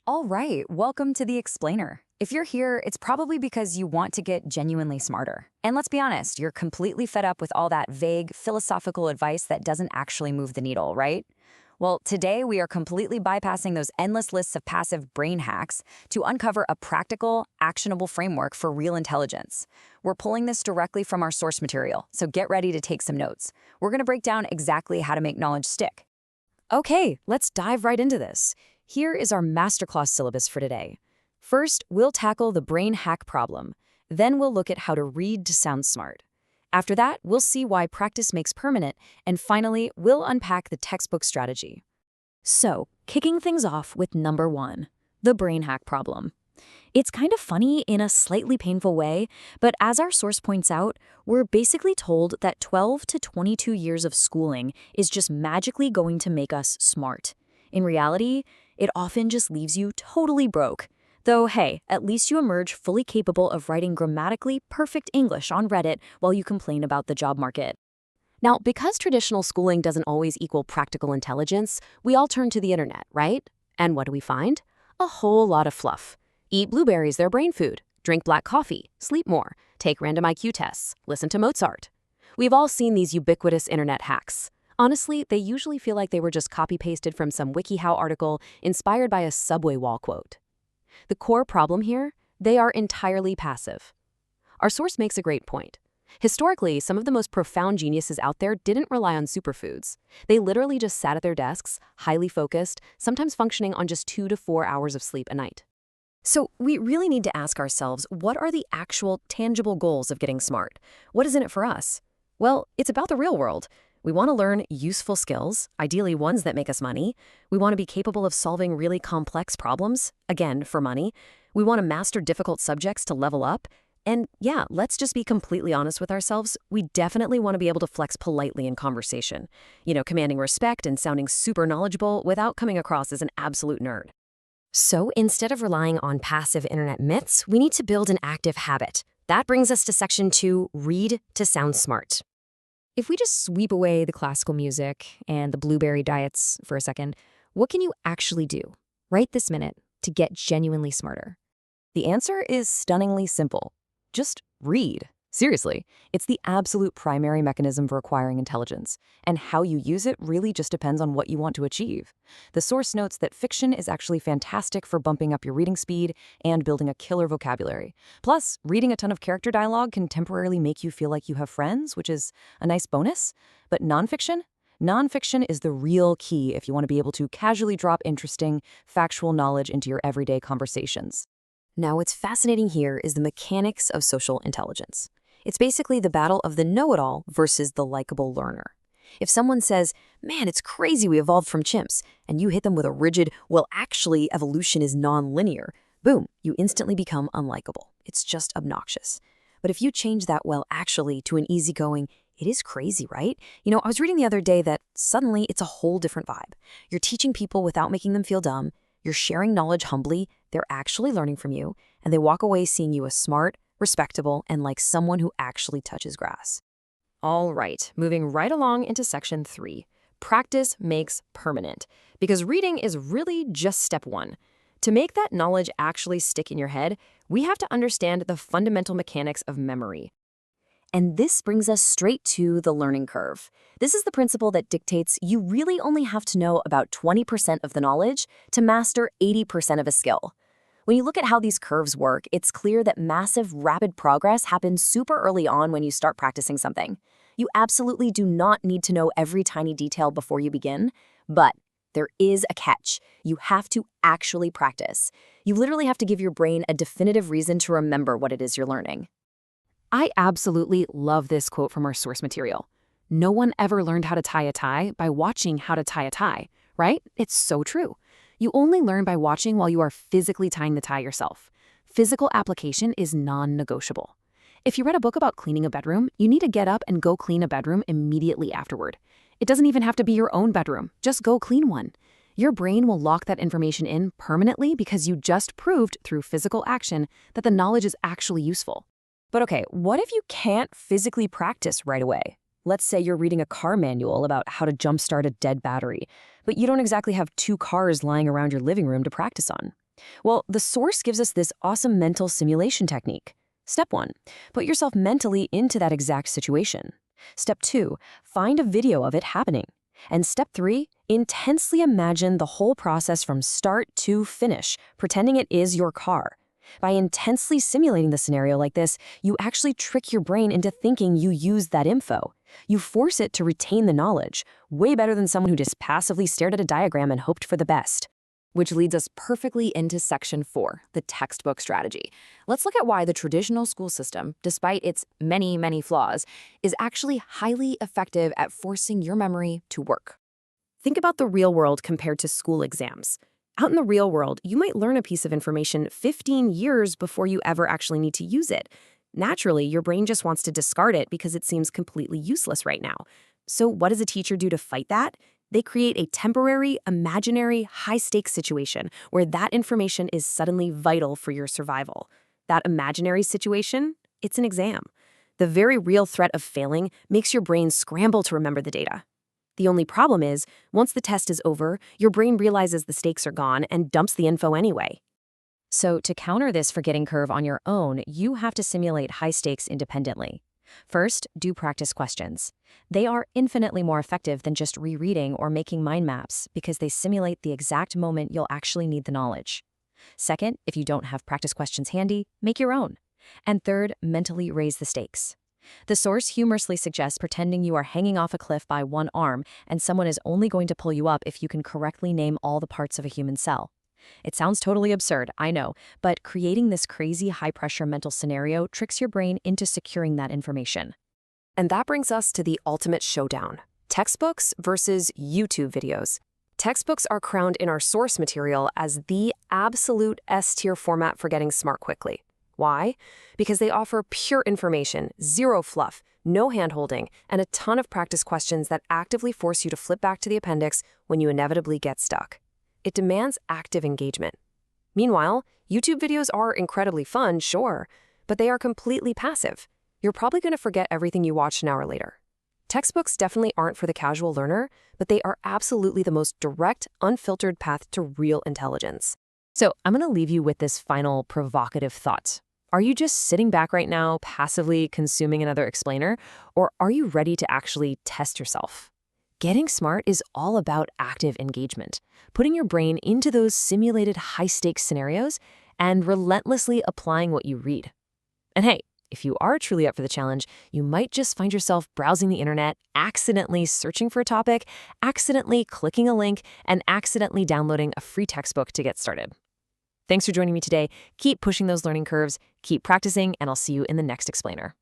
All right, welcome to the Explainer. If you're here, it's probably because you want to get genuinely smarter. And let's be honest, you're completely fed up with all that vague, philosophical advice that doesn't actually move the needle, right? Well, today we are completely bypassing those endless lists of passive brain hacks to uncover a practical, actionable framework for real intelligence. We're pulling this directly from our source material, so get ready to take some notes. We're going to break down exactly how to make knowledge stick. Okay, let's dive right into this. Here is our masterclass syllabus for today. First, we'll tackle the brain hack problem. Then we'll look at how to read to sound smart. After that, we'll see why practice makes permanent, and finally, we'll unpack the textbook strategy. So, kicking things off with number 1, the brain hack problem. It's kind of funny in a slightly painful way, but as our source points out, we're basically told that 12 to 22 years of schooling is just magically going to make us smart. In reality, it often just leaves you totally broke. Though, hey, at least you emerge fully capable of writing grammatically perfect English on Reddit while you complain about the job market. Now, because traditional schooling doesn't always equal practical intelligence, we all turn to the internet, right? And what do we find? A whole lot of fluff. Eat blueberries, they're brain food. Drink black coffee. Sleep more. Take random IQ tests. Listen to Mozart. We've all seen these ubiquitous internet hacks. Honestly, they usually feel like they were just copy-pasted from some WikiHow article inspired by a subway wall quote. The core problem here? They are entirely passive. Our source makes a great point. Historically, some of the most profound geniuses out there didn't rely on superfoods. They literally just sat at their desks, highly focused, sometimes functioning on just 2 to 4 hours of sleep a night. So we really need to ask ourselves, what are the actual, tangible goals of getting smart? What is in it for us? Well, it's about the real world. We want to learn useful skills, ideally ones that make us money. We want to be capable of solving really complex problems, again, for money. We want to master difficult subjects to level up. And yeah, let's just be completely honest with ourselves. We definitely want to be able to flex politely in conversation. Commanding respect and sounding super knowledgeable without coming across as an absolute nerd. So instead of relying on passive internet myths, we need to build an active habit. That brings us to section 2, read to sound smart. If we just sweep away the classical music and the blueberry diets for a second, what can you actually do right this minute to get genuinely smarter? The answer is stunningly simple. Just read. Seriously, it's the absolute primary mechanism for acquiring intelligence, and how you use it really just depends on what you want to achieve. The source notes that fiction is actually fantastic for bumping up your reading speed and building a killer vocabulary. Plus, reading a ton of character dialogue can temporarily make you feel like you have friends, which is a nice bonus. But nonfiction? Nonfiction is the real key if you want to be able to casually drop interesting, factual knowledge into your everyday conversations. Now, what's fascinating here is the mechanics of social intelligence. It's basically the battle of the know-it-all versus the likable learner. If someone says, man, it's crazy we evolved from chimps, and you hit them with a rigid, well, actually, evolution is non-linear, boom, you instantly become unlikable. It's just obnoxious. But if you change that, well, actually, to an easygoing, it is crazy, right? I was reading the other day that suddenly it's a whole different vibe. You're teaching people without making them feel dumb. You're sharing knowledge humbly. They're actually learning from you, and they walk away seeing you as smart, respectable, and like someone who actually touches grass. All right, moving right along into section 3. Practice makes permanent, because reading is really just step 1. To make that knowledge actually stick in your head, we have to understand the fundamental mechanics of memory. And this brings us straight to the learning curve. This is the principle that dictates you really only have to know about 20% of the knowledge to master 80% of a skill. When you look at how these curves work, it's clear that massive, rapid progress happens super early on when you start practicing something. You absolutely do not need to know every tiny detail before you begin, but there is a catch. You have to actually practice. You literally have to give your brain a definitive reason to remember what it is you're learning. I absolutely love this quote from our source material. No one ever learned how to tie a tie by watching how to tie a tie, right? It's so true. You only learn by watching while you are physically tying the tie yourself. Physical application is non-negotiable. If you read a book about cleaning a bedroom, you need to get up and go clean a bedroom immediately afterward. It doesn't even have to be your own bedroom. Just go clean one. Your brain will lock that information in permanently because you just proved through physical action that the knowledge is actually useful. But okay, what if you can't physically practice right away? Let's say you're reading a car manual about how to jumpstart a dead battery, but you don't exactly have 2 cars lying around your living room to practice on. Well, the source gives us this awesome mental simulation technique. Step 1, put yourself mentally into that exact situation. Step 2, find a video of it happening. And step 3, intensely imagine the whole process from start to finish, pretending it is your car. By intensely simulating the scenario like this, you actually trick your brain into thinking you used that info. You force it to retain the knowledge, way better than someone who just passively stared at a diagram and hoped for the best. Which leads us perfectly into section 4, the textbook strategy. Let's look at why the traditional school system, despite its many, many flaws, is actually highly effective at forcing your memory to work. Think about the real world compared to school exams. Out in the real world, you might learn a piece of information 15 years before you ever actually need to use it. Naturally, your brain just wants to discard it because it seems completely useless right now. So what does a teacher do to fight that? They create a temporary, imaginary, high-stakes situation where that information is suddenly vital for your survival. That imaginary situation? It's an exam. The very real threat of failing makes your brain scramble to remember the data. The only problem is, once the test is over, your brain realizes the stakes are gone and dumps the info anyway. So to counter this forgetting curve on your own, you have to simulate high stakes independently. First, do practice questions. They are infinitely more effective than just rereading or making mind maps because they simulate the exact moment you'll actually need the knowledge. Second, if you don't have practice questions handy, make your own. And third, mentally raise the stakes. The source humorously suggests pretending you are hanging off a cliff by one arm and someone is only going to pull you up if you can correctly name all the parts of a human cell. It sounds totally absurd, I know, but creating this crazy high-pressure mental scenario tricks your brain into securing that information. And that brings us to the ultimate showdown: textbooks versus YouTube videos. Textbooks are crowned in our source material as the absolute S-tier format for getting smart quickly. Why? Because they offer pure information, zero fluff, no hand-holding, and a ton of practice questions that actively force you to flip back to the appendix when you inevitably get stuck. It demands active engagement. Meanwhile, YouTube videos are incredibly fun, sure, but they are completely passive. You're probably going to forget everything you watched an hour later. Textbooks definitely aren't for the casual learner, but they are absolutely the most direct, unfiltered path to real intelligence. So I'm going to leave you with this final provocative thought. Are you just sitting back right now, passively consuming another explainer, or are you ready to actually test yourself? Getting smart is all about active engagement, putting your brain into those simulated high-stakes scenarios and relentlessly applying what you read. And hey, if you are truly up for the challenge, you might just find yourself browsing the internet, accidentally searching for a topic, accidentally clicking a link, and accidentally downloading a free textbook to get started. Thanks for joining me today. Keep pushing those learning curves, keep practicing, and I'll see you in the next explainer.